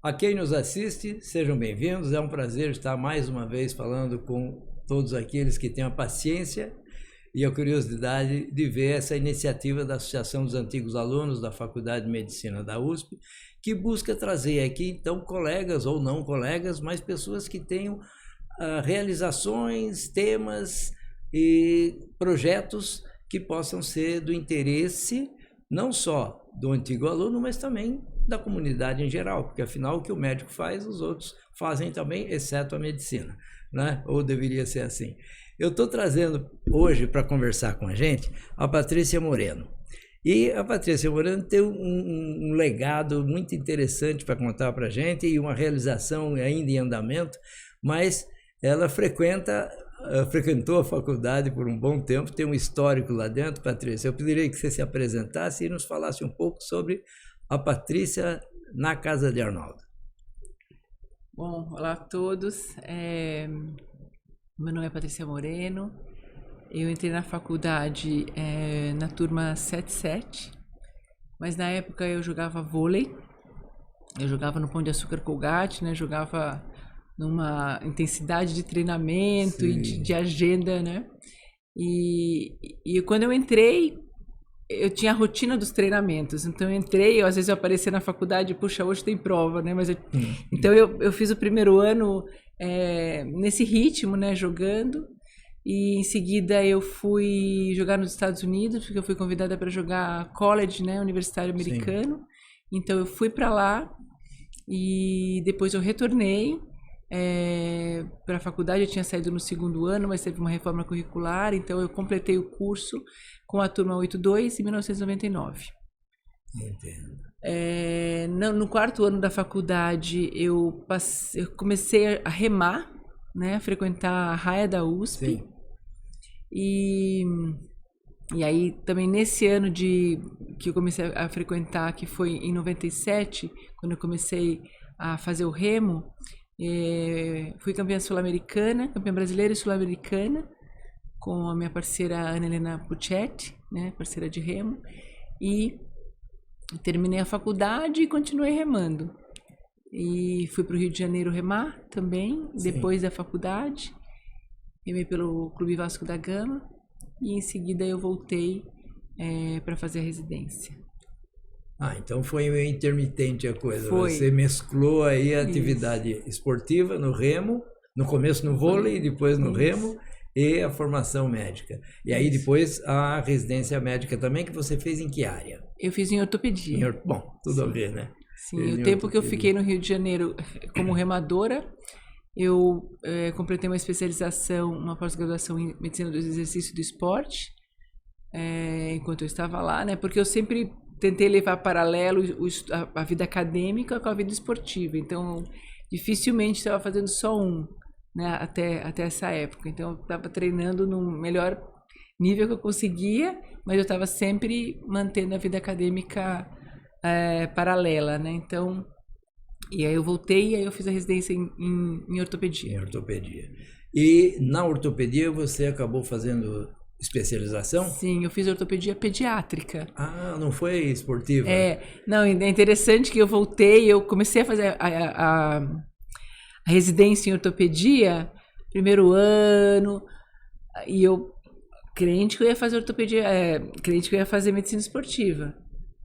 A quem nos assiste, sejam bem-vindos. É um prazer estar mais uma vez falando com todos aqueles que têm a paciência e a curiosidade de ver essa iniciativa da Associação dos Antigos Alunos da Faculdade de Medicina da USP, que busca trazer aqui, então, colegas ou não colegas, mas pessoas que tenham realizações, temas e projetos que possam ser do interesse não só do antigo aluno, mas também da comunidade em geral, porque afinal o que o médico faz, os outros fazem também, exceto a medicina, né? Ou deveria ser assim. Eu estou trazendo hoje para conversar com a gente a Patrícia Moreno. E a Patrícia Moreno tem um legado muito interessante para contar para a gente e uma realização ainda em andamento, mas ela frequentou a faculdade por um bom tempo, tem um histórico lá dentro. Patrícia, eu pediria que você se apresentasse e nos falasse um pouco sobre a Patrícia na Casa de Arnaldo. Bom, olá a todos. Meu nome é Patrícia Moreno. Eu entrei na faculdade na turma 77, mas na época eu jogava vôlei. Eu jogava no Pão de Açúcar Colgate, né? Jogava numa intensidade de treinamento e de agenda, né? E quando eu entrei, eu tinha a rotina dos treinamentos, então eu entrei, às vezes eu aparecia na faculdade, puxa, hoje tem prova, né? Mas então eu fiz o primeiro ano nesse ritmo, né? Jogando, e em seguida eu fui jogar nos Estados Unidos, porque eu fui convidada para jogar college, né? Universitário americano. Sim. Então eu fui para lá e depois eu retornei para a faculdade. Eu tinha saído no segundo ano, mas teve uma reforma curricular, então eu completei o curso com a turma 82 em 1999. Entendo. No quarto ano da faculdade eu comecei a remar, né, a frequentar a raia da USP. Sim. E aí também nesse ano que eu comecei a frequentar, que foi em 97, quando eu comecei a fazer o remo, fui campeã sul-americana, campeã brasileira e sul-americana, com a minha parceira Ana Helena Puccetti, né, parceira de remo, e terminei a faculdade e continuei remando. E fui para o Rio de Janeiro remar também. Sim. Depois da faculdade, remei pelo Clube Vasco da Gama, e em seguida eu voltei para fazer a residência. Então foi meio intermitente a coisa. Foi. Você mesclou aí a atividade esportiva no remo, no começo no vôlei, depois no remo, e a formação médica. E aí depois a residência médica também, que você fez em que área? Eu fiz em ortopedia. Bom, tudo a ver, né? Sim, o tempo que eu fiquei no Rio de Janeiro como remadora, eu completei uma especialização, uma pós-graduação em medicina do exercício e do esporte, enquanto eu estava lá, né? Porque eu sempre tentei levar paralelo a vida acadêmica com a vida esportiva. Então, dificilmente estava fazendo só né? Até essa época. Então, eu estava treinando no melhor nível que eu conseguia, mas eu estava sempre mantendo a vida acadêmica paralela, né? Então, e aí eu voltei e aí eu fiz a residência em ortopedia. Em ortopedia. E na ortopedia você acabou fazendo especialização? Sim, eu fiz ortopedia pediátrica. Não foi esportiva? Não, é interessante que eu voltei, eu comecei a fazer a residência em ortopedia, primeiro ano, e eu, crente que eu ia fazer ortopedia, crente que eu ia fazer medicina esportiva.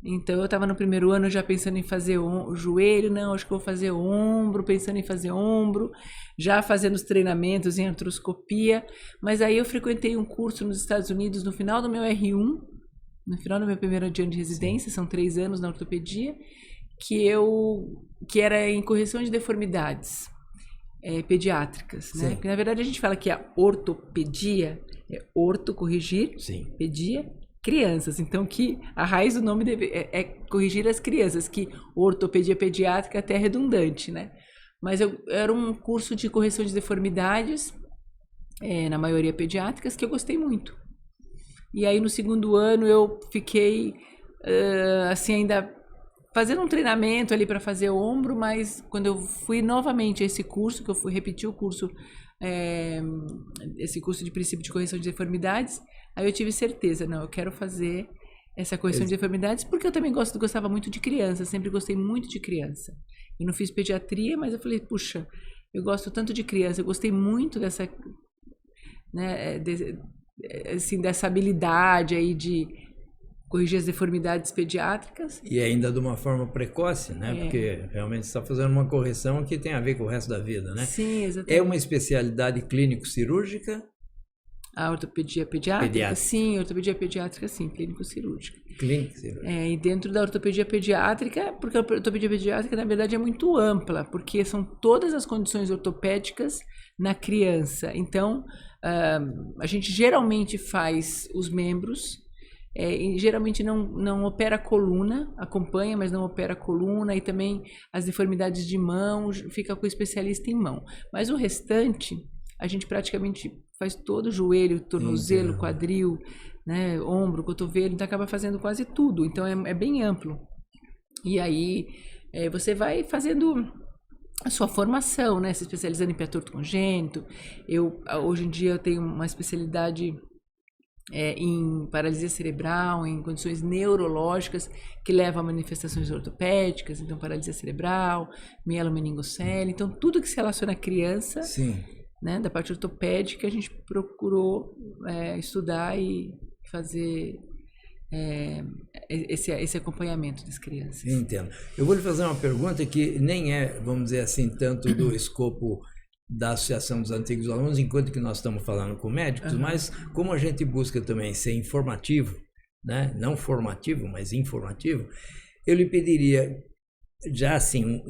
Então eu estava no primeiro ano já pensando em fazer o joelho, não, acho que eu vou fazer ombro, pensando em fazer ombro, já fazendo os treinamentos em artroscopia, mas aí eu frequentei um curso nos Estados Unidos no final do meu R1, no final do meu primeiro ano de residência. Sim. São 3 anos na ortopedia, que era em correção de deformidades pediátricas, né? Porque na verdade a gente fala que a ortopedia é orto, corrigir, sim, pedia, crianças, então que a raiz do nome é corrigir as crianças, que ortopedia pediátrica até é redundante, né? Mas era um curso de correção de deformidades, na maioria pediátricas, que eu gostei muito. E aí no segundo ano eu fiquei assim ainda fazendo um treinamento ali para fazer ombro, mas quando eu fui novamente a esse curso, que eu fui repetir o curso, esse curso de princípio de correção de deformidades, aí eu tive certeza, não, eu quero fazer essa correção de deformidades, porque eu também gostava muito de criança, sempre gostei muito de criança. Eu não fiz pediatria, mas eu falei, puxa, eu gosto tanto de criança, eu gostei muito dessa, né, assim, dessa habilidade aí de corrigir as deformidades pediátricas. E ainda de uma forma precoce, né? Porque realmente você está fazendo uma correção que tem a ver com o resto da vida, né? Sim, exatamente. É uma especialidade clínico-cirúrgica? A ortopedia pediátrica? Sim, ortopedia pediátrica, sim, clínico-cirúrgica. Clínico-cirúrgica. E dentro da ortopedia pediátrica, porque a ortopedia pediátrica, na verdade, é muito ampla, porque são todas as condições ortopédicas na criança. Então, a gente geralmente faz os membros, e geralmente não opera a coluna, acompanha, mas não opera a coluna, e também as deformidades de mão, fica com o especialista em mão. Mas o restante, a gente praticamente faz todo o joelho, tornozelo, quadril, né, ombro, cotovelo, então acaba fazendo quase tudo, então é bem amplo. E aí você vai fazendo a sua formação, né, se especializando em pé torto congênito. Hoje em dia eu tenho uma especialidade em paralisia cerebral, em condições neurológicas que levam a manifestações ortopédicas, então paralisia cerebral, mielomeningocele, então tudo que se relaciona à criança. Sim. Né, da parte ortopédica, a gente procurou estudar e fazer esse acompanhamento das crianças. Entendo. Eu vou lhe fazer uma pergunta que nem é, vamos dizer assim, tanto do escopo da Associação dos Antigos Alunos, enquanto que nós estamos falando com médicos, mas como a gente busca também ser informativo, né, não formativo, mas informativo, eu lhe pediria, já assim,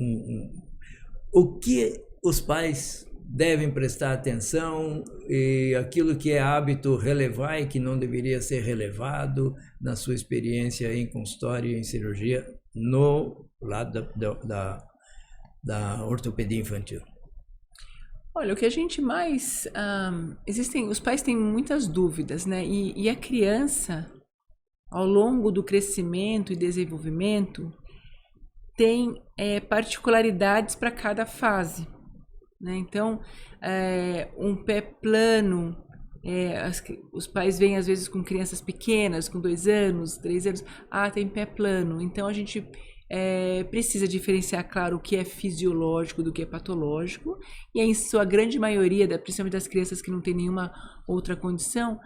o que os pais devem prestar atenção e aquilo que é hábito relevar e que não deveria ser relevado na sua experiência em consultório e em cirurgia no lado da ortopedia infantil. Olha, o que a gente mais... os pais têm muitas dúvidas, né? E a criança, ao longo do crescimento e desenvolvimento, tem particularidades para cada fase. Né? Então, um pé plano, os pais vêm às vezes com crianças pequenas, com 2 anos, 3 anos, tem pé plano. Então, a gente precisa diferenciar, claro, o que é fisiológico do que é patológico. E em sua grande maioria, principalmente das crianças que não tem nenhuma outra condição,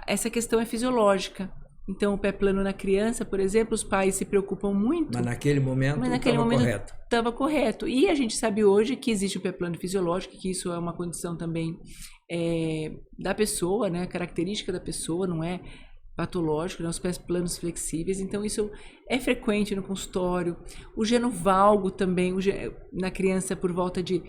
essa questão é fisiológica. Então, o pé plano na criança, por exemplo, os pais se preocupam muito. Mas naquele momento estava correto. Estava correto. E a gente sabe hoje que existe o pé plano fisiológico, que isso é uma condição também da pessoa, né? Característica da pessoa, não é patológico, né? Os pés planos flexíveis. Então, isso é frequente no consultório. O genovalgo também, na criança por volta de...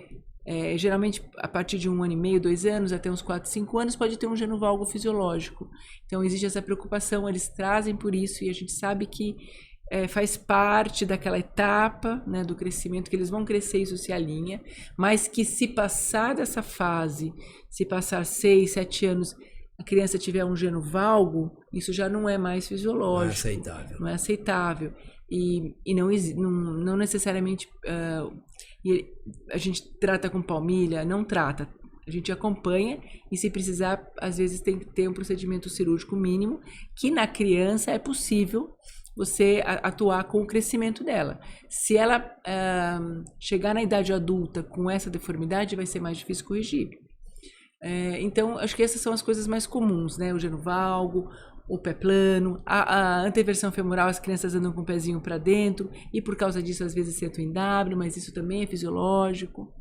geralmente a partir de 1 ano e meio, 2 anos, até uns 4, 5 anos, pode ter um genovalgo fisiológico. Então existe essa preocupação, eles trazem por isso, e a gente sabe que faz parte daquela etapa, né, do crescimento, que eles vão crescer e isso se alinha, mas que se passar dessa fase, se passar 6, 7 anos, a criança tiver um genovalgo, isso já não é mais fisiológico. Não é aceitável. Não é aceitável. E não necessariamente a gente trata com palmilha, não trata. A gente acompanha e, se precisar, às vezes tem que ter um procedimento cirúrgico mínimo, que na criança é possível você atuar com o crescimento dela. Se ela chegar na idade adulta com essa deformidade, vai ser mais difícil corrigir. Então, acho que essas são as coisas mais comuns, né? O genovalgo, o pé plano, a anteversão femoral, as crianças andam com o pezinho para dentro e por causa disso às vezes sentam em W, mas isso também é fisiológico.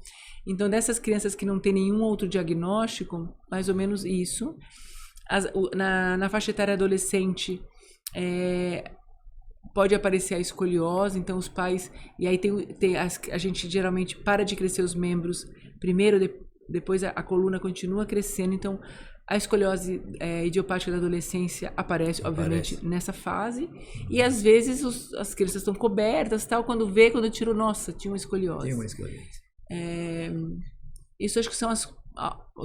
Então, dessas crianças que não tem nenhum outro diagnóstico, mais ou menos isso. Na faixa etária adolescente, pode aparecer a escoliose, então os pais... E aí a gente geralmente para de crescer os membros primeiro, depois a coluna continua crescendo, então... A escoliose idiopática da adolescência aparece, obviamente, nessa fase. E, às vezes, as crianças estão cobertas, tal, quando tira, nossa, tinha uma escoliose. Tinha uma escoliose. Isso acho que são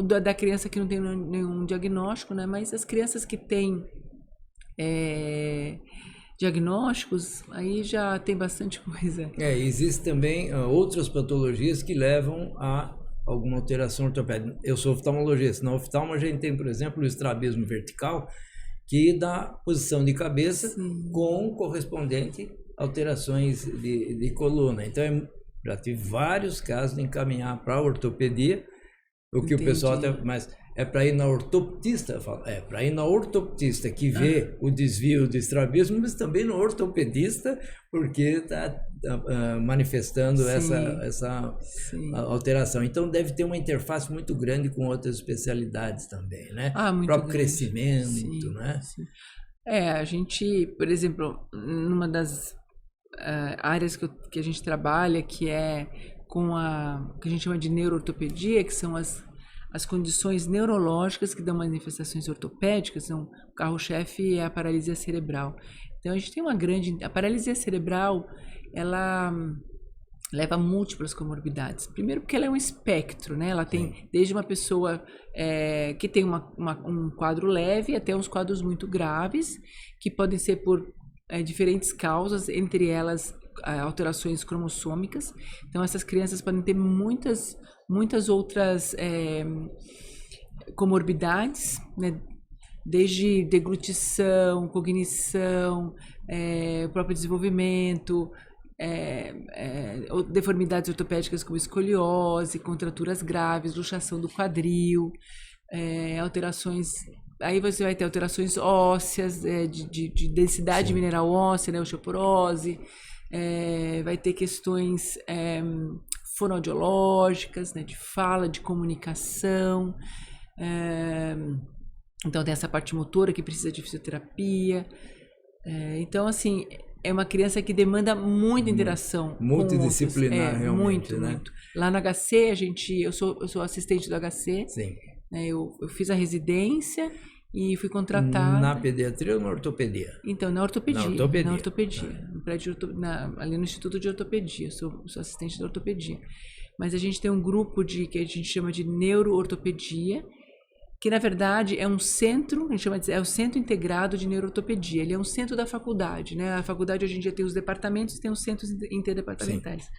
da criança que não tem nenhum diagnóstico, né? Mas as crianças que têm diagnósticos, aí já tem bastante coisa. Existem também outras patologias que levam a alguma alteração ortopédica. Eu sou oftalmologista. Na oftalmo a gente tem, por exemplo, o estrabismo vertical, que dá posição de cabeça Sim. com correspondente alterações de coluna. Então, já tive vários casos de encaminhar para a ortopedia, o que o pessoal até... Mas é para ir na ortoptista, para ir na ortoptista que vê o desvio do estrabismo, mas também no ortopedista, porque está manifestando essa alteração. Então, deve ter uma interface muito grande com outras especialidades também, né? Muito o próprio grande. crescimento, né? Sim. A gente, por exemplo, numa das áreas que a gente trabalha, que é com que a gente chama de neuroortopedia, que são as condições neurológicas que dão manifestações ortopédicas, então, o carro-chefe é a paralisia cerebral. Então, a gente tem a paralisia cerebral, ela leva a múltiplas comorbidades. Primeiro porque ela é um espectro, né? Ela tem desde uma pessoa que tem um quadro leve até uns quadros muito graves, que podem ser por diferentes causas, entre elas alterações cromossômicas. Então, essas crianças podem ter muitas outras comorbidades, né? Desde deglutição, cognição, próprio desenvolvimento, deformidades ortopédicas como escoliose, contraturas graves, luxação do quadril, alterações... Aí você vai ter alterações ósseas, de densidade mineral óssea, né, osteoporose, vai ter questões fonoaudiológicas, né, de fala, de comunicação. Então, tem essa parte motora que precisa de fisioterapia. Então, assim, é uma criança que demanda muita interação. Multidisciplinar, realmente, muito, né? muito. Lá no HC, eu sou assistente do HC. Sim. Eu fiz a residência e fui contratada. Na pediatria ou na ortopedia? Então, na ortopedia. Na ortopedia. Ah. No prédio, ali no Instituto de Ortopedia. Sou assistente da ortopedia. Mas a gente tem um grupo que a gente chama de neuroortopedia, que na verdade é um centro, a gente chama é o Centro Integrado de Neuroortopedia. Ele é um centro da faculdade, né? A faculdade hoje em dia tem os departamentos, tem os centros interdepartamentais. Sim.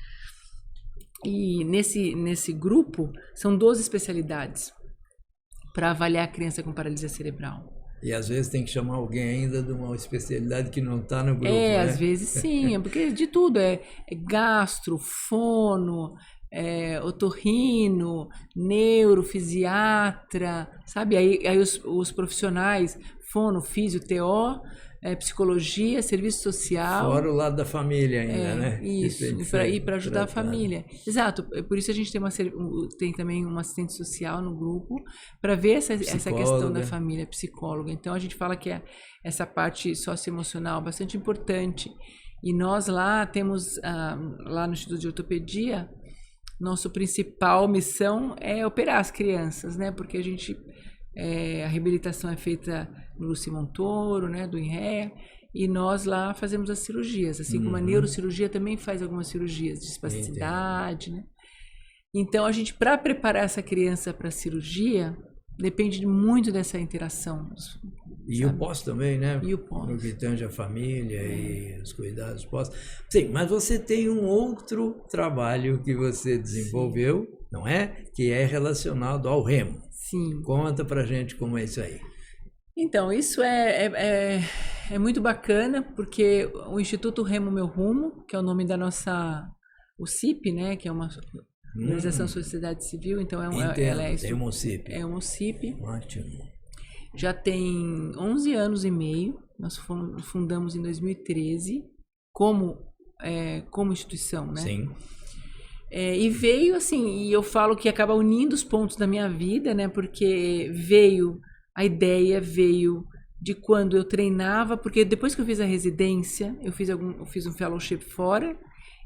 E nesse grupo são 12 especialidades para avaliar a criança com paralisia cerebral. E às vezes tem que chamar alguém ainda de uma especialidade que não está no grupo, né? Às vezes sim, porque de tudo, gastro, fono, otorrino, neurofisiatra, sabe? Aí os profissionais, fono, físio, TO, psicologia, serviço social. Fora o lado da família ainda, né? Isso, e para ajudar a família. Exato, por isso a gente tem também uma assistente social no grupo, para ver essa questão da família, psicóloga. Então a gente fala que essa parte socioemocional bastante importante. E nós lá temos, lá no Instituto de Ortopedia, nossa principal missão é operar as crianças, né? Porque a reabilitação é feita no Luci Montoro, né? Do INREA, e nós lá fazemos as cirurgias, assim como a neurocirurgia também faz algumas cirurgias de espasticidade, né? Então, para preparar essa criança para a cirurgia, depende muito dessa interação. E o pós também, né? E o pós. No que tange a família e os cuidados pós. Sim, mas você tem um outro trabalho que você desenvolveu, não é? Que é relacionado ao remo. Sim. Conta pra gente como é isso aí. Então, isso é muito bacana, porque o Instituto Remo Meu Rumo, que é o nome da o CIP, né? Que é uma Organização da Sociedade Civil, então tem um CIP. É um CIP. Ótimo. Já tem 11 anos e meio, nós fundamos em 2013 como instituição, né? Sim. E veio assim, e eu falo que acaba unindo os pontos da minha vida, né? Porque a ideia veio de quando eu treinava, porque depois que eu fiz a residência, eu fiz um fellowship fora,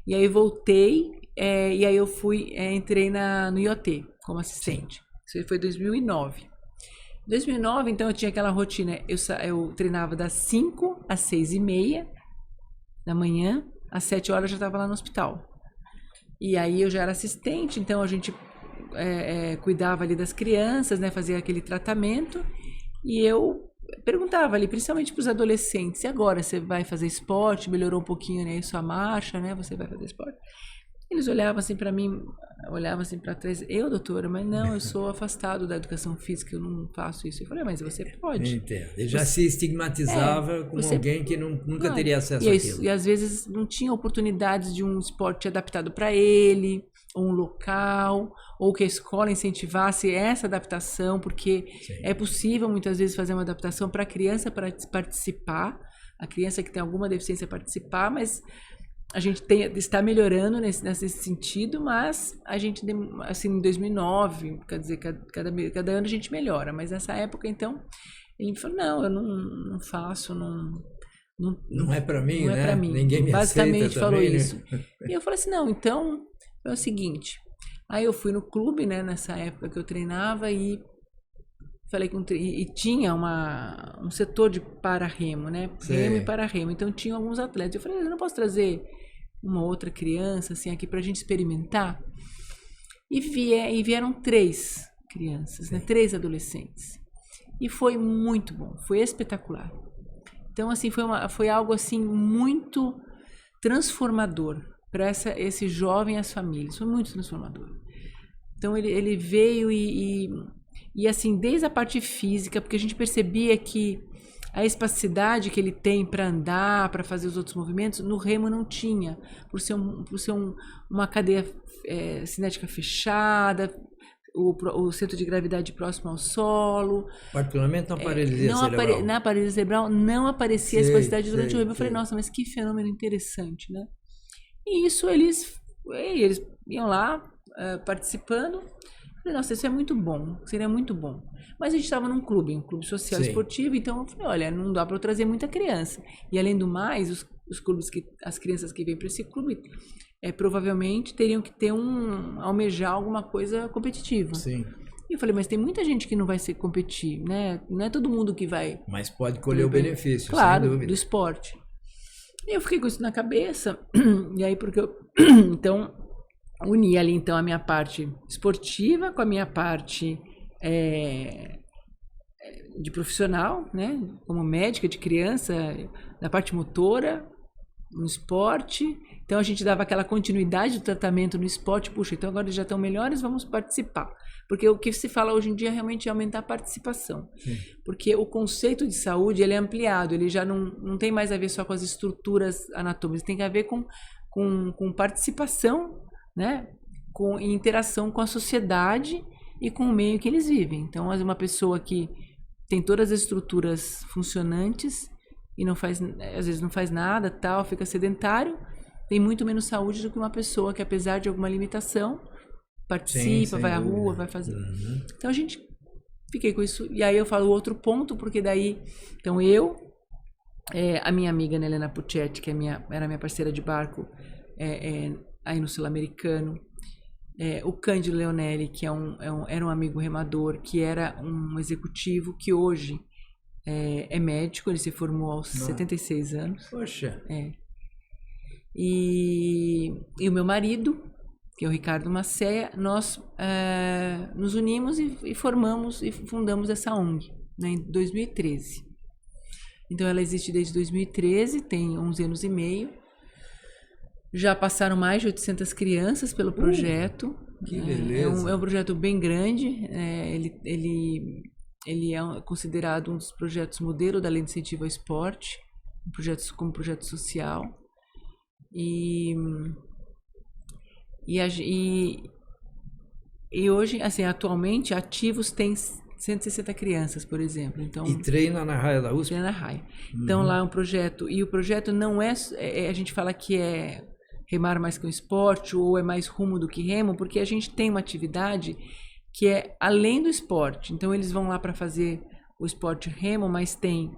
e aí voltei, e aí eu entrei no IoT como assistente. Sim. Isso foi em 2009. Em 2009, então, eu tinha aquela rotina, eu treinava das 5 às 6h30 da manhã, às 7 horas eu já estava lá no hospital. E aí eu já era assistente, então a gente cuidava ali das crianças, né, fazia aquele tratamento, e eu perguntava ali, principalmente para os adolescentes, e agora, você vai fazer esporte? Melhorou um pouquinho, né, sua marcha, né, você vai fazer esporte? Eles olhavam assim para mim, olhavam assim para trás. Eu, doutora, mas não, eu sou afastado da educação física, eu não faço isso. Eu falei, mas você pode. Entendo. Ele já se estigmatizava como alguém que nunca teria acesso àquilo. E às vezes não tinha oportunidades de um esporte adaptado para ele, ou um local, ou que a escola incentivasse essa adaptação, porque é possível muitas vezes fazer uma adaptação para a criança participar, a criança que tem alguma deficiência participar, mas a gente está melhorando nesse sentido, mas a gente, assim, em 2009, quer dizer, cada ano a gente melhora, mas nessa época, então, ele falou, não, eu não faço, não é para mim, não né? É pra mim. Ninguém me Basicamente aceita falou também, isso. Né? E eu falei assim, não, então é o seguinte, aí eu fui no clube, né, nessa época que eu treinava e falei e tinha um setor de para-remo, né? Remo e para-remo. Então tinha alguns atletas. Eu falei, eu não posso trazer uma outra criança assim aqui pra gente experimentar? E vieram 3 crianças, né? 3 adolescentes. E foi muito bom, foi espetacular. Então assim, foi algo assim muito transformador para esse jovem e as famílias. Foi muito transformador. Então ele veio e assim, desde a parte física, porque a gente percebia que a espacidade que ele tem para andar, para fazer os outros movimentos, no remo não tinha, por ser uma cadeia cinética fechada, o centro de gravidade próximo ao solo. Particularmente na paralisia cerebral. Na paralisia cerebral não aparecia a espacidade durante o remo. Eu falei, nossa, mas que fenômeno interessante, né? E isso eles iam lá participando. Eu falei, nossa, isso é muito bom, seria muito bom. Mas a gente estava num clube, um clube social esportivo, então eu falei, olha, não dá para eu trazer muita criança. E além do mais, os clubes as crianças que vêm para esse clube, provavelmente teriam que ter almejar alguma coisa competitiva. Sim. E eu falei, mas tem muita gente que não vai se competir, né? Não é todo mundo que vai. Mas pode colher o benefício, claro, sem dúvida. Do esporte. E eu fiquei com isso na cabeça, e aí porque eu então uni ali então a minha parte esportiva com a minha parte de profissional, né? Como médica de criança, na parte motora, no esporte. Então a gente dava aquela continuidade do tratamento no esporte. Puxa, então agora eles já estão melhores, vamos participar. Porque o que se fala hoje em dia realmente é aumentar a participação. Sim. Porque o conceito de saúde ele é ampliado, ele já não tem mais a ver só com as estruturas anatômicas, tem a ver com participação, né? Com interação com a sociedade e com o meio que eles vivem. Então, uma pessoa que tem todas as estruturas funcionantes e às vezes não faz nada, tal, fica sedentário, tem muito menos saúde do que uma pessoa que, apesar de alguma limitação, participa, vai à rua, vai fazer. Uhum. Então, fiquei com isso. E aí eu falo outro ponto, porque daí, então a minha amiga Helena Puccetti, que era minha parceira de barco aí no Sul-Americano, o Cândido Leonelli, que era um amigo remador, que era um executivo que hoje é médico, ele se formou aos 76 anos. Poxa! E o meu marido, que é o Ricardo Macéia, nós nos unimos e formamos e fundamos essa ONG, né, em 2013. Então ela existe desde 2013, tem 11 anos e meio. Já passaram mais de 800 crianças pelo projeto. Que beleza! É um projeto bem grande. Ele é considerado um dos projetos modelo da Lei de Incentivo ao Esporte, como projeto social. E hoje, assim, atualmente, ativos tem 160 crianças, por exemplo. Então, e treina na raia da USP? Treina na raia. Então, lá é um projeto. E o projeto não a gente fala que é remar mais que um esporte ou é mais rumo do que remo, porque a gente tem uma atividade que é além do esporte. Então, eles vão lá para fazer o esporte remo, mas tem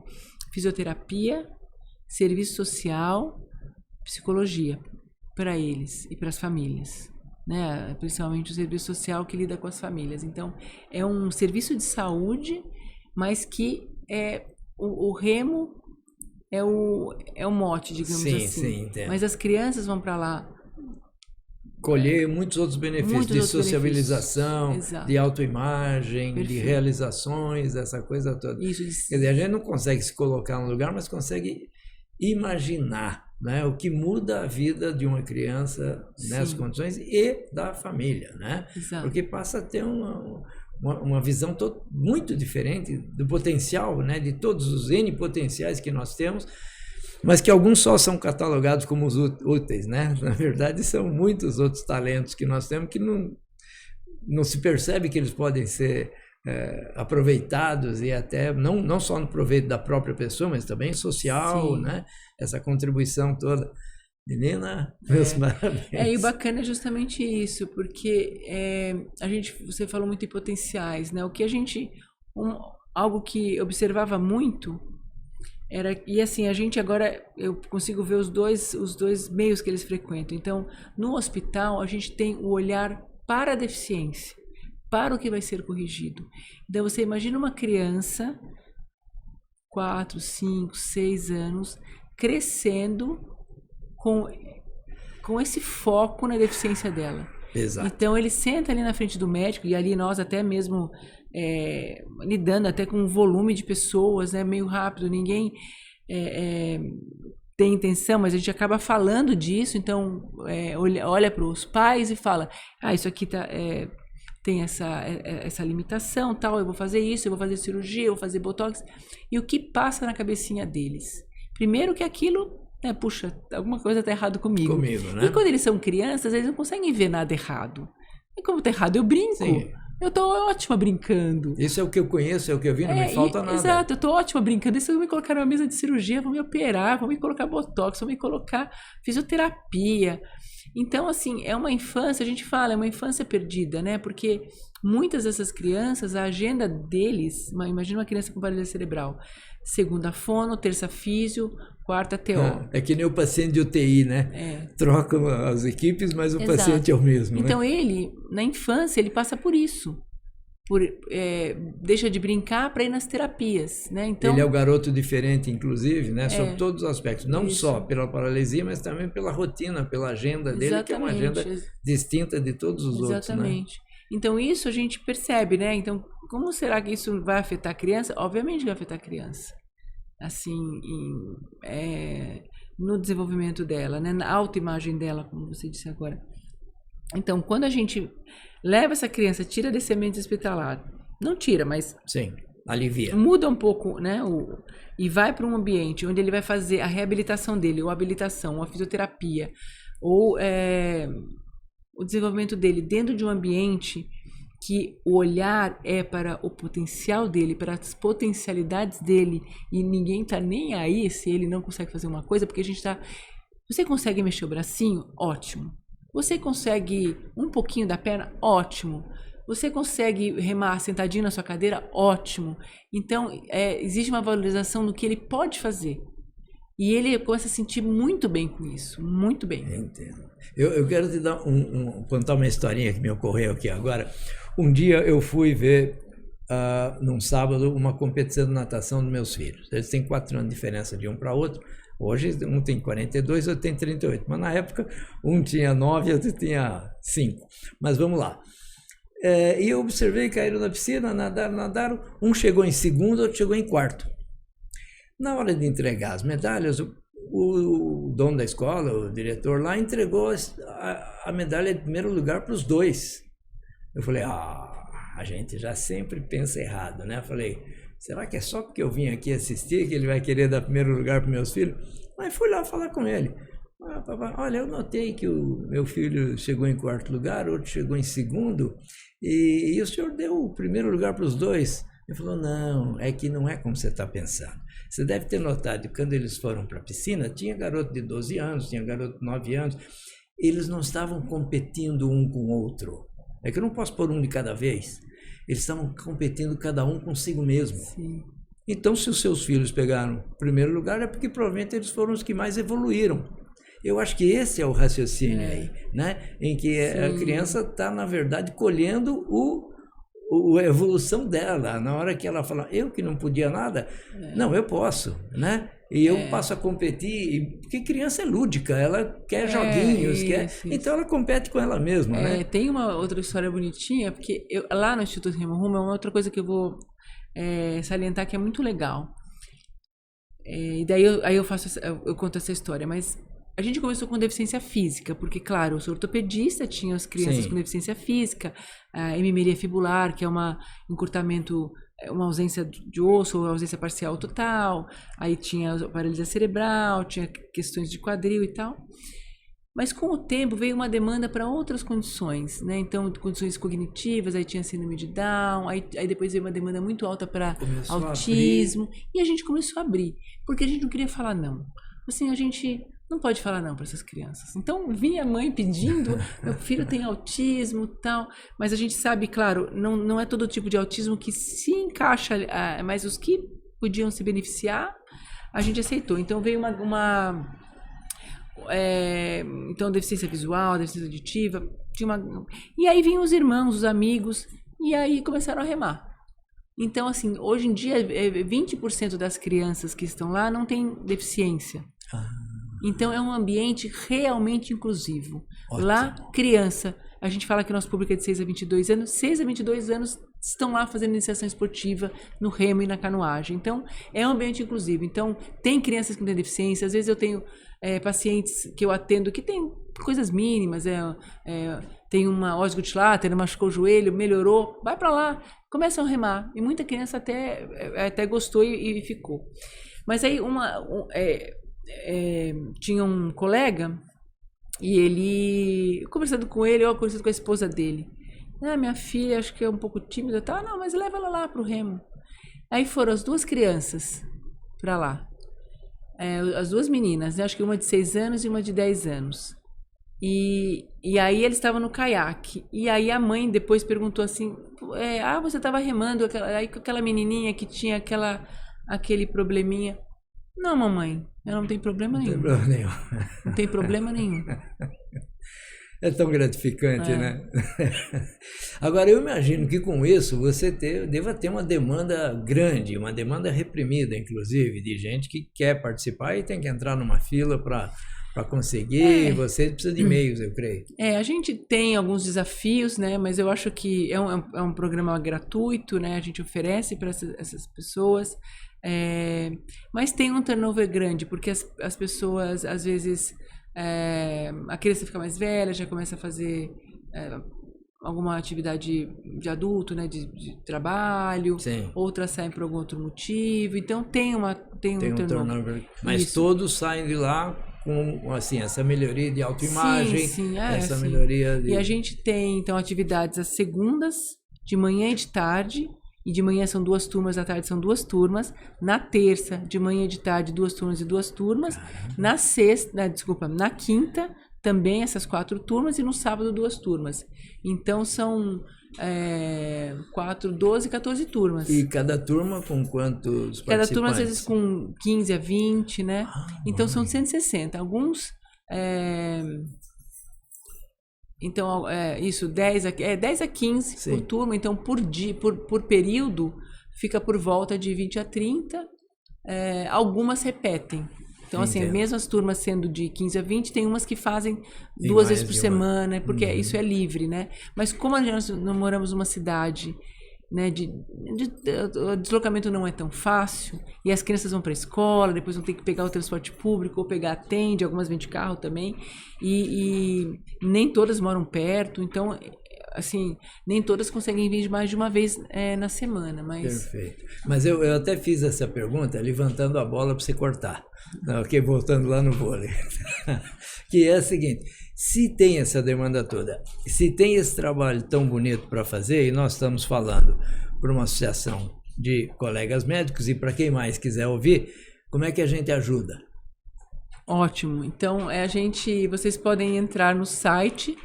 fisioterapia, serviço social, psicologia para eles e para as famílias, né? Principalmente o serviço social que lida com as famílias. Então, é um serviço de saúde, mas que o remo é o mote, digamos assim. Sim, entendo. Mas as crianças vão para lá colher muitos outros benefícios de sociabilização, de autoimagem, de realizações, essa coisa toda. Isso. Quer dizer, a gente não consegue se colocar no lugar, mas consegue imaginar né? O que muda a vida de uma criança nessas condições e da família, né? Exato. Porque passa a ter uma visão muito diferente do potencial, né? De todos os N potenciais que nós temos, mas que alguns só são catalogados como os úteis, né? Na verdade, são muitos outros talentos que nós temos que não se percebe que eles podem ser aproveitados e até não só no proveito da própria pessoa, mas também social, né? Essa contribuição toda. Menina, meus parabéns. E o bacana é justamente isso, porque você falou muito em potenciais, né? O que a gente, algo que observava muito era, e assim, a gente agora, eu consigo ver os dois meios que eles frequentam. Então, no hospital, a gente tem o olhar para a deficiência, para o que vai ser corrigido. Então, você imagina uma criança, 4, 5, 6 anos, crescendo com esse foco na deficiência dela. Exato. Então, ele senta ali na frente do médico, e ali nós até mesmo lidando até com um volume de pessoas, né, meio rápido, ninguém tem intenção, mas a gente acaba falando disso. Então, olha para os pais e fala, isso aqui tem essa limitação, tal, eu vou fazer isso, eu vou fazer cirurgia, eu vou fazer botox. E o que passa na cabecinha deles? Primeiro que aquilo, puxa, alguma coisa está errado comigo. Né? E quando eles são crianças, eles não conseguem ver nada errado. E como está errado, eu brinco. Sim. Eu tô ótima brincando. Isso é o que eu conheço, é o que eu vi, não me falta nada. Exato, eu tô ótima brincando. Isso vão me colocar numa mesa de cirurgia, vão me operar, vão me colocar botox, vão me colocar fisioterapia. Então, assim, é uma infância, a gente fala, é uma infância perdida, né? Porque muitas dessas crianças, a agenda deles, imagina uma criança com paralisia cerebral, segunda fono, terça físio, quarta TO. É que nem o paciente de UTI, né? Trocam as equipes, mas o paciente é o mesmo. Então, né? ele, na infância, ele passa por isso. Deixa de brincar para ir nas terapias, né? Então, ele é o garoto diferente, inclusive, né? Sobre todos os aspectos. Não só pela paralisia, mas também pela rotina, pela agenda dele, que é uma agenda distinta de todos os outros. Exatamente. Então, isso a gente percebe, né? Então, como será que isso vai afetar a criança? Obviamente vai afetar a criança. Assim, no desenvolvimento dela, né? Na autoimagem dela, como você disse agora. Então, quando a gente leva essa criança, tira desse ambiente hospitalar, não tira, mas... Sim, alivia. Muda um pouco, né? E vai para um ambiente onde ele vai fazer a reabilitação dele, ou a habilitação, ou a fisioterapia, ou o desenvolvimento dele dentro de um ambiente que o olhar é para o potencial dele, para as potencialidades dele, e ninguém está nem aí se ele não consegue fazer uma coisa, porque a gente está... Você consegue mexer o bracinho? Ótimo. Você consegue um pouquinho da perna? Ótimo. Você consegue remar sentadinho na sua cadeira? Ótimo. Então, existe uma valorização do que ele pode fazer. E ele começa a sentir muito bem com isso. Muito bem. Entendo. Eu quero te dar contar uma historinha que me ocorreu aqui agora. Um dia eu fui ver, num sábado, uma competição de natação dos meus filhos. Eles têm 4 anos de diferença de um para outro. Hoje um tem 42, outro tem 38. Mas na época um tinha 9 e outro tinha 5. Mas vamos lá. E eu observei, caíram na piscina, nadaram. Um chegou em segundo, outro chegou em quarto. Na hora de entregar as medalhas, o dono da escola, o diretor lá, entregou a medalha de primeiro lugar para os dois. Eu falei, a gente já sempre pensa errado, né? Eu falei, será que é só porque eu vim aqui assistir que ele vai querer dar primeiro lugar para meus filhos? Mas fui lá falar com ele. Papai, olha, eu notei que o meu filho chegou em quarto lugar, outro chegou em segundo, e o senhor deu o primeiro lugar para os dois. Ele falou, não, é que não é como você está pensando. Você deve ter notado que quando eles foram para a piscina, tinha garoto de 12 anos, tinha garoto de 9 anos, eles não estavam competindo um com o outro. É que eu não posso pôr um de cada vez. Eles estavam competindo cada um consigo mesmo. Sim. Então, se os seus filhos pegaram o primeiro lugar, é porque provavelmente eles foram os que mais evoluíram. Eu acho que esse é o raciocínio aí, né? Em que a criança está, na verdade, colhendo a evolução dela. Na hora que ela fala, eu que não podia nada, não, eu posso, né? E eu passo a competir, porque criança é lúdica, ela quer joguinhos, então ela compete com ela mesma, né? Tem uma outra história bonitinha, porque lá no Instituto Remo Rumo é uma outra coisa que eu vou salientar que é muito legal. E daí eu conto essa história, mas a gente começou com deficiência física, porque, claro, eu sou ortopedista, tinha as crianças Sim. com deficiência física, a hemimelia fibular, que é um encurtamento, uma ausência de osso, ou ausência parcial total, aí tinha a paralisia cerebral, tinha questões de quadril e tal. Mas com o tempo veio uma demanda para outras condições, né? Então, condições cognitivas, aí tinha síndrome de Down, aí depois veio uma demanda muito alta para autismo, e a gente começou a abrir, porque a gente não queria falar não. Assim, a gente não pode falar não para essas crianças. Então, vinha a mãe pedindo, meu filho tem autismo e tal, mas a gente sabe, claro, não é todo tipo de autismo que se encaixa, mas os que podiam se beneficiar, a gente aceitou. Então, veio então, deficiência visual, deficiência auditiva, e aí vinham os irmãos, os amigos, e aí começaram a remar. Então, assim, hoje em dia, 20% das crianças que estão lá não têm deficiência. Então, é um ambiente realmente inclusivo. Ótimo. Lá, criança, a gente fala que o nosso público é de 6 a 22 anos, 6 a 22 anos estão lá fazendo iniciação esportiva no remo e na canoagem. Então, é um ambiente inclusivo. Então, tem crianças que têm deficiência, às vezes eu tenho pacientes que eu atendo que tem coisas mínimas, tem uma osgood-Schlatter, machucou o joelho, melhorou, vai para lá, começam a remar. E muita criança até gostou e ficou. Mas aí tinha um colega e ele, conversando com ele, eu conversando com a esposa dele. Minha filha acho que é um pouco tímida, tá? Não, mas leva ela lá pro remo. Aí foram as duas crianças para lá. As duas meninas, né? Acho que uma de 6 anos e uma de 10 anos. E aí eles estavam no caiaque. E aí a mãe depois perguntou assim, você estava remando aí com aquela menininha que tinha aquele probleminha. Não, mamãe, eu não tenho problema nenhum. Não tem problema nenhum. É tão gratificante, né? Agora, eu imagino que com isso você deva ter uma demanda grande, uma demanda reprimida, inclusive, de gente que quer participar e tem que entrar numa fila para conseguir. Você precisa de meios, eu creio. A gente tem alguns desafios, né? Mas eu acho que é um programa gratuito, né? A gente oferece para essas pessoas. Mas tem um turnover grande, porque as pessoas, às vezes... a criança fica mais velha, já começa a fazer alguma atividade de adulto, né, de trabalho. Sim. Outras saem por algum outro motivo, então tem um turnover. Mas isso. Todos saem de lá com assim, essa melhoria de autoimagem, essa melhoria de... E a gente tem então atividades às segundas, de manhã e de tarde. E de manhã são 2 turmas, à tarde são 2 turmas. Na terça, de manhã e de tarde, 2 turmas e 2 turmas. Na quinta, também essas 4 turmas. E no sábado, 2 turmas. Então, são 4, 12, 14 turmas. E cada turma com quantos participantes? Cada turma, às vezes, com 15 a 20, né? Então, são 160. Alguns... Então, isso, 10 a 15 Sim. por turma. Então, por período, fica por volta de 20 a 30. Algumas repetem. Então, assim, mesmo as turmas sendo de 15 a 20, tem umas que fazem 2 vezes por semana, porque isso é livre, né? Mas como nós não moramos numa cidade, né, o deslocamento não é tão fácil, e as crianças vão para a escola, depois vão ter que pegar o transporte público, ou pegar atende, algumas vêm de carro também, e nem todas moram perto, então, assim, nem todas conseguem vir mais de uma vez na semana. Mas... Perfeito. Mas eu até fiz essa pergunta levantando a bola para você cortar, voltando lá no vôlei, que é a seguinte... Se tem essa demanda toda, se tem esse trabalho tão bonito para fazer, e nós estamos falando por uma associação de colegas médicos, e para quem mais quiser ouvir, como é que a gente ajuda? Ótimo. Então, vocês podem entrar no site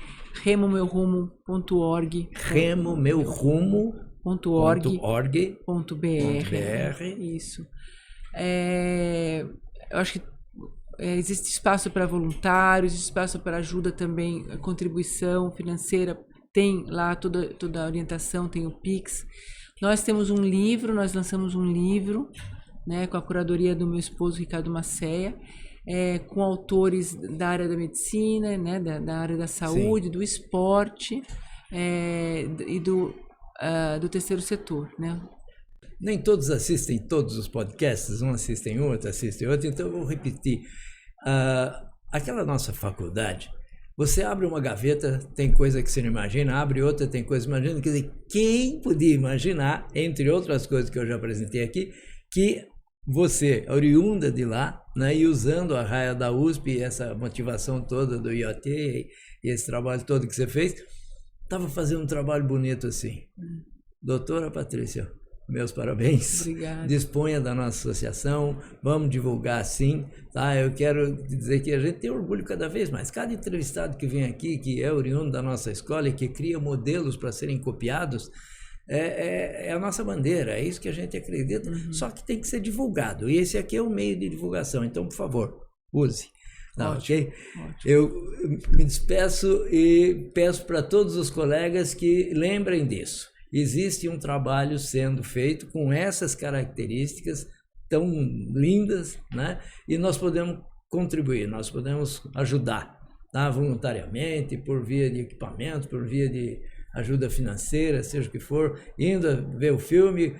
remomeurumo.org. remomeurumo.org.br. Isso. Eu acho que existe espaço para voluntários, espaço para ajuda também, contribuição financeira, tem lá toda a orientação, tem o Pix. Nós lançamos um livro, né, com a curadoria do meu esposo Ricardo Macéia, com autores da área da medicina, né, da área da saúde, Sim. do esporte e do terceiro setor, né? nem todos assistem todos os podcasts, um assistem outro, então eu vou repetir. Aquela nossa faculdade, você abre uma gaveta, tem coisa que você não imagina, abre outra, tem coisa que você imagina. Quer dizer, quem podia imaginar, entre outras coisas que eu já apresentei aqui, que você, oriunda de lá, né, e usando a raia da USP, essa motivação toda do IoT e esse trabalho todo que você fez, estava fazendo um trabalho bonito assim. Doutora Patrícia, meus parabéns. Obrigada. Disponha da nossa associação, vamos divulgar sim, tá? Eu quero dizer que a gente tem orgulho cada vez mais. Cada entrevistado que vem aqui, que é oriundo da nossa escola e que cria modelos para serem copiados, é a nossa bandeira, é isso que a gente acredita, só que tem que ser divulgado. E esse aqui é o meio de divulgação, então, por favor, use. Não, ótimo, ok? ótimo. Eu me despeço e peço para todos os colegas que lembrem disso. Existe um trabalho sendo feito com essas características tão lindas, né? E nós podemos contribuir, nós podemos ajudar, tá? Voluntariamente, por via de equipamento, por via de ajuda financeira, seja o que for, indo ver o filme,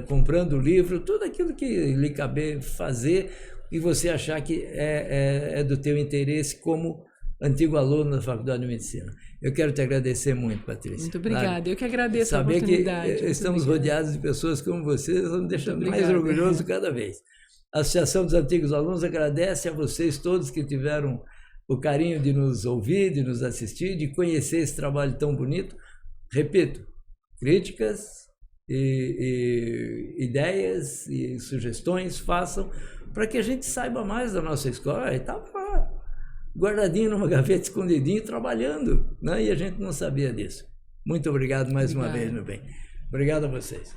comprando o livro, tudo aquilo que lhe caber fazer e você achar que é do teu interesse como antigo aluno da Faculdade de Medicina. Eu quero te agradecer muito, Patrícia. Muito obrigada. Eu que agradeço a oportunidade. Saber que estamos obrigada. rodeados de pessoas como vocês, nos deixando mais orgulhoso cada vez. A Associação dos Antigos Alunos agradece a vocês todos que tiveram o carinho de nos ouvir, de nos assistir, de conhecer esse trabalho tão bonito. Repito, críticas e ideias e sugestões façam para que a gente saiba mais da nossa escola. E estava lá, guardadinho numa gaveta, escondidinho, trabalhando, né? E a gente não sabia disso. Muito obrigado mais uma vez, meu bem. Obrigado a vocês.